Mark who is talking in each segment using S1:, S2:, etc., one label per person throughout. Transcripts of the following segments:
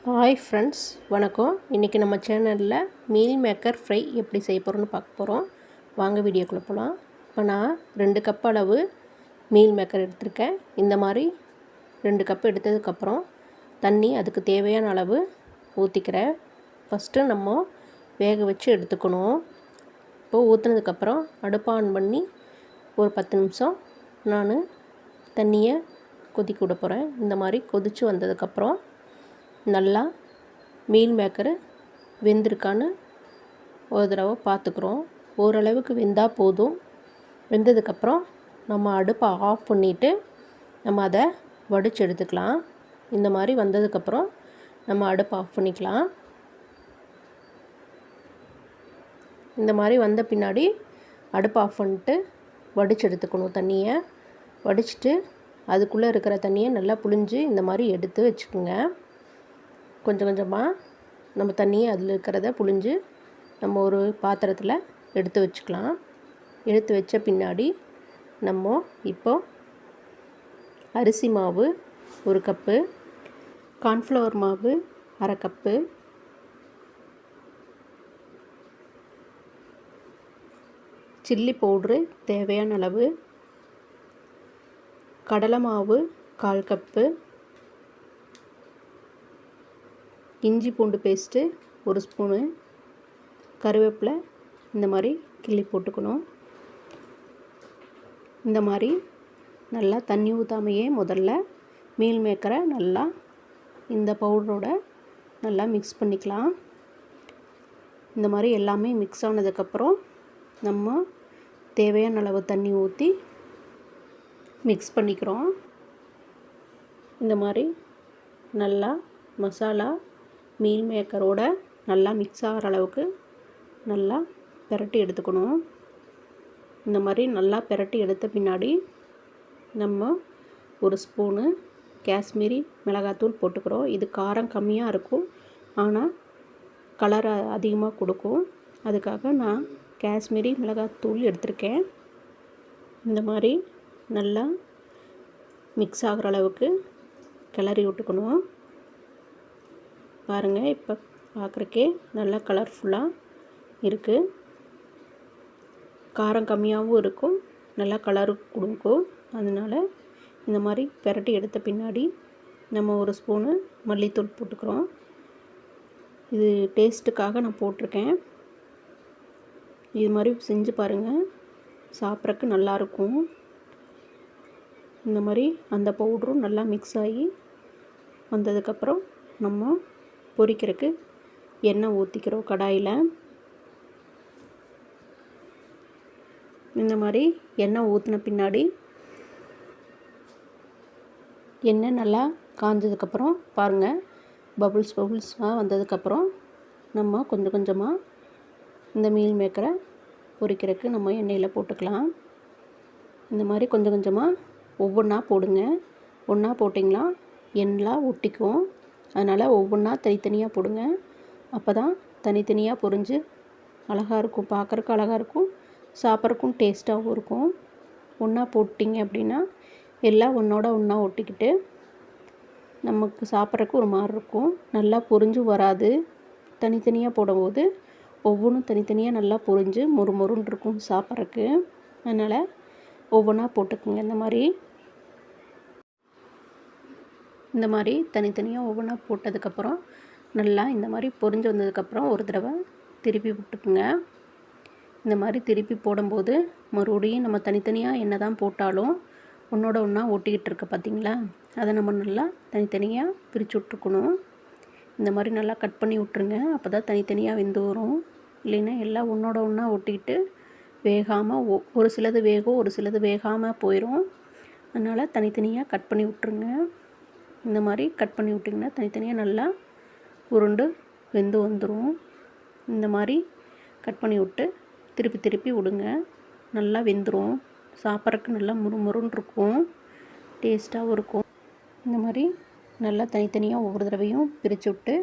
S1: Hi friends, வணக்கம். இன்றைக்கி நம்ம சேனலில் மீல் மேக்கர் ஃப்ரை எப்படி செய்ய போகிறோன்னு பார்க்க போகிறோம். வாங்க வீடியோக்குள்ளே போகலாம். இப்போ நான் 2 கப் அளவு மீல் மேக்கர் எடுத்திருக்கேன். இந்த மாதிரி 2 கப் எடுத்ததுக்கப்புறம் தண்ணி அதுக்கு தேவையான அளவு ஊற்றிக்கிறேன். ஃபஸ்ட்டு நம்ம வேக வச்சு எடுத்துக்கணும். இப்போது ஊற்றுனதுக்கப்புறம் அடுப்பை ஆன் பண்ணி ஒரு 10 நிமிஷம் நான் தண்ணியை கொதிக்க விட போகிறேன். இந்த மாதிரி கொதித்து வந்ததுக்கப்புறம் நல்லா மீல் மேக்கரு வெந்திருக்கான்னு ஒரு தடவை பார்த்துக்குறோம். ஓரளவுக்கு வெந்தால் போதும். வெந்ததுக்கப்புறம் நம்ம அடுப்பை ஆஃப் பண்ணிவிட்டு நம்ம அதை வடித்து எடுத்துக்கலாம். இந்த மாதிரி வந்ததுக்கப்புறம் நம்ம அடுப்பை ஆஃப் பண்ணிக்கலாம். இந்த மாதிரி வந்த பின்னாடி அடுப்பை ஆஃப் பண்ணிட்டு வடித்து எடுத்துக்கணும். தண்ணியை வடிச்சிட்டு அதுக்குள்ளே இருக்கிற தண்ணியை நல்லா புழிஞ்சு இந்த மாதிரி எடுத்து வச்சுக்கோங்க. கொஞ்சம் கொஞ்சமாக நம்ம தண்ணியை அதில் இருக்கிறத புழிஞ்சு நம்ம ஒரு பாத்திரத்தில் எடுத்து வச்சுக்கலாம். எடுத்து வச்ச பின்னாடி நம்ம இப்போ அரிசி மாவு 1 கப்பு, கார்ன்ஃப்ளவர் மாவு 1/2 கப்பு, சில்லி பவுட்ரு தேவையான அளவு, கடலை மாவு 1/4 கப்பு, இஞ்சி பூண்டு பேஸ்ட்டு 1 ஸ்பூனு, கருவேப்பிலை இந்த மாதிரி கிள்ளி போட்டுக்கணும். இந்த மாதிரி நல்லா தண்ணி ஊற்றாமையே முதல்ல மீல் மேக்கரை நல்லா இந்த பவுடரோட நல்லா மிக்ஸ் பண்ணிக்கலாம். இந்த மாதிரி எல்லாமே மிக்ஸ் ஆனதுக்கப்புறம் நம்ம தேவையான அளவு தண்ணி ஊற்றி மிக்ஸ் பண்ணிக்கிறோம். இந்த மாதிரி நல்லா மசாலா மீல் மேக்கரோட நல்லா மிக்ஸ் ஆகிற அளவுக்கு நல்லா பிரட்டி எடுத்துக்கணும். இந்த மாதிரி நல்லா பிரட்டி எடுத்த பின்னாடி நம்ம 1 ஸ்பூனு காஷ்மீரி மிளகாத்தூள் போட்டுக்கிறோம். இது காரம் கம்மியாக இருக்கும், ஆனால் கலர் அதிகமாக கொடுக்கும். அதுக்காக நான் காஷ்மீரி மிளகாத்தூள் எடுத்திருக்கேன். இந்த மாதிரி நல்லா மிக்ஸ் ஆகிற அளவுக்கு கிளறி விட்டுக்கணும். பாருங்கள், இப்போ பார்க்குறக்கே நல்லா கலர்ஃபுல்லாக இருக்குது. காரம் கம்மியாகவும் இருக்கும், நல்லா கலரு கொடுக்கும். அதனால் இந்த மாதிரி பிரட்டி எடுத்த பின்னாடி நம்ம 1 ஸ்பூனு மல்லித்தூள் போட்டுக்கிறோம். இது டேஸ்ட்டுக்காக நான் போட்டிருக்கேன். இது மாதிரி செஞ்சு பாருங்கள், சாப்பிட்றக்கு நல்லாயிருக்கும். இந்த மாதிரி அந்த பவுடரும் நல்லா மிக்ஸ் ஆகி வந்ததுக்கப்புறம் நம்ம பொரிக்கிறதுக்கு எண்ணெய் ஊற்றிக்கிறோம் கடாயில். இந்த மாதிரி எண்ணெய் ஊற்றின பின்னாடி எண்ணெய் நல்லா காஞ்சதுக்கப்புறம் பாருங்கள், பபுள்ஸாக வந்ததுக்கப்புறம் நம்ம கொஞ்சம் கொஞ்சமாக இந்த மீல் மேக்கரை பொரிக்கிறதுக்கு நம்ம எண்ணெயில் போட்டுக்கலாம். இந்த மாதிரி கொஞ்சம் கொஞ்சமாக ஒவ்வொன்றா போடுங்க. ஒன்றா போட்டிங்களா எண்ணெய் ஒட்டிக்கும். அதனால் ஒவ்வொன்றா தனித்தனியாக போடுங்க. அப்போ தான் தனித்தனியாக பொரிஞ்சு அழகாக இருக்கும், பார்க்குறக்கு அழகாக இருக்கும், சாப்பிட்றக்கும் டேஸ்ட்டாகவும் இருக்கும். ஒன்றா போட்டிங்க அப்படின்னா எல்லாம் ஒன்றா ஒட்டிக்கிட்டு நமக்கு சாப்பிட்றக்கு ஒரு மாதிரி இருக்கும், நல்லா பொரிஞ்சு வராது. தனித்தனியாக போடும்போது ஒவ்வொன்றும் தனித்தனியாக நல்லா பொரிஞ்சு மொறுமொறுன்னு இருக்கும் சாப்பிட்றக்கு. அதனால் ஒவ்வொன்றா போட்டுக்குங்க. இந்த மாதிரி தனித்தனியாக ஒவ்வொன்றா போட்டதுக்கப்புறம் நல்லா இந்த மாதிரி பொரிஞ்சு வந்ததுக்கப்புறம் ஒரு தடவை திருப்பி விட்டுக்குங்க. இந்த மாதிரி திருப்பி போடும்போது மறுபடியும் நம்ம தனித்தனியாக என்ன தான் போட்டாலும் ஒன்றா ஒட்டிக்கிட்டு இருக்க பார்த்திங்களா, அதை நம்ம நல்லா தனித்தனியாக பிரித்து விட்ருக்கணும். இந்த மாதிரி நல்லா கட் பண்ணி விட்ருங்க. அப்போ தான் தனித்தனியாக வெந்து வரும். இல்லைன்னா எல்லாம் ஒன்றா ஒட்டிக்கிட்டு வேகாமல் ஒரு சிலது வேகும், ஒரு சிலது வேகாமல் போயிடும். அதனால் தனித்தனியாக கட் பண்ணி விட்ருங்க. இந்த மாதிரி கட் பண்ணி விட்டிங்கன்னா தனித்தனியாக நல்லா உருண்டு வெந்து வந்துடும். இந்த மாதிரி கட் பண்ணி விட்டு திருப்பி திருப்பி விடுங்க, நல்லா வெந்துடும். சாப்பிட்றதுக்கு நல்லா முறுமுறுன்னு இருக்கும், டேஸ்ட்டாகவும் இருக்கும். இந்த மாதிரி நல்லா தனித்தனியாக ஒவ்வொரு தடவையும் பிரித்து விட்டு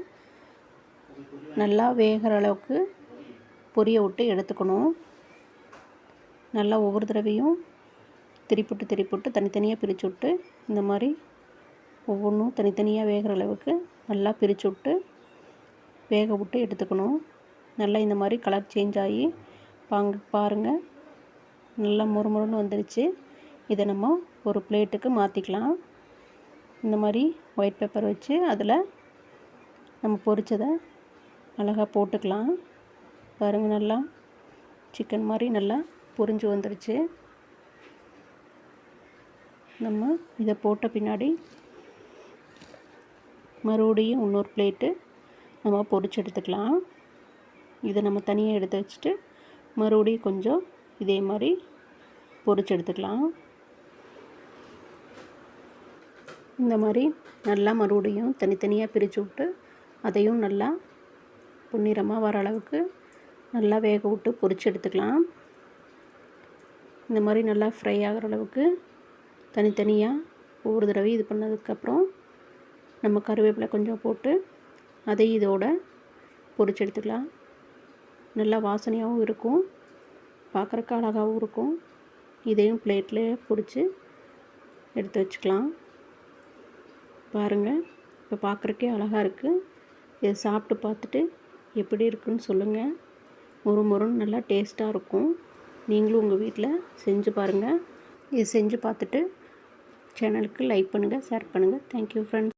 S1: நல்லா வேகிற அளவுக்கு பொரிய விட்டு எடுத்துக்கணும். நல்லா ஒவ்வொரு தடவையும் திருப்பிவிட்டு தனித்தனியாக பிரித்து விட்டு இந்த மாதிரி ஒவ்வொன்றும் தனித்தனியாக வேகிற அளவுக்கு நல்லா பிரித்து விட்டு வேக விட்டு எடுத்துக்கணும். நல்லா இந்த மாதிரி கலர் சேஞ்ச் ஆகி பாருங்கள், நல்லா முறுமுறுன்னு வந்துடுச்சு. இதை நம்ம ஒரு பிளேட்டுக்கு மாற்றிக்கலாம். இந்த மாதிரி ஒயிட் பேப்பர் வச்சு அதில் நம்ம பொரிச்சதை அழகாக போட்டுக்கலாம். பாருங்கள், நல்லா சிக்கன் மாதிரி நல்லா பொரிஞ்சு வந்துடுச்சு. நம்ம இதை போட்ட பின்னாடி மறுபடியும் இன்னொரு பிளேட்டு நம்ம பொரிச்சு எடுத்துக்கலாம். இதை நம்ம தனியாக எடுத்து வச்சுட்டு மறுபடியும் கொஞ்சம் இதே மாதிரி பொரிச்சு எடுத்துக்கலாம். இந்த மாதிரி நல்லா மறுபடியும் தனித்தனியாக பிரித்து விட்டு அதையும் நல்லா பொன்னிறமாக வர அளவுக்கு நல்லா வேக விட்டு பொரிச்சு எடுத்துக்கலாம். இந்த மாதிரி நல்லா ஃப்ரை ஆகிற அளவுக்கு தனித்தனியாக ஒவ்வொரு தடவை இது பண்ணதுக்கப்புறம் நம்ம கருவேப்பிலை கொஞ்சம் போட்டு அதை இதோட பொரிச்சு எடுத்துக்கலாம். நல்லா வாசனையாகவும் இருக்கும், பார்க்குறக்கு அழகாகவும் இருக்கும். இதையும் பிளேட்டில் பொரித்து எடுத்து வச்சுக்கலாம். பாருங்கள், இப்போ பார்க்குறக்கே அழகாக இருக்குது. இதை சாப்பிட்டு பார்த்துட்டு எப்படி இருக்குன்னு சொல்லுங்கள். முறுமுறுன்னு நல்லா டேஸ்ட்டாக இருக்கும். நீங்களும் உங்கள் வீட்டில் செஞ்சு பாருங்கள். இது செஞ்சு பார்த்துட்டு சேனலுக்கு லைக் பண்ணுங்கள், ஷேர் பண்ணுங்கள். Thank you friends.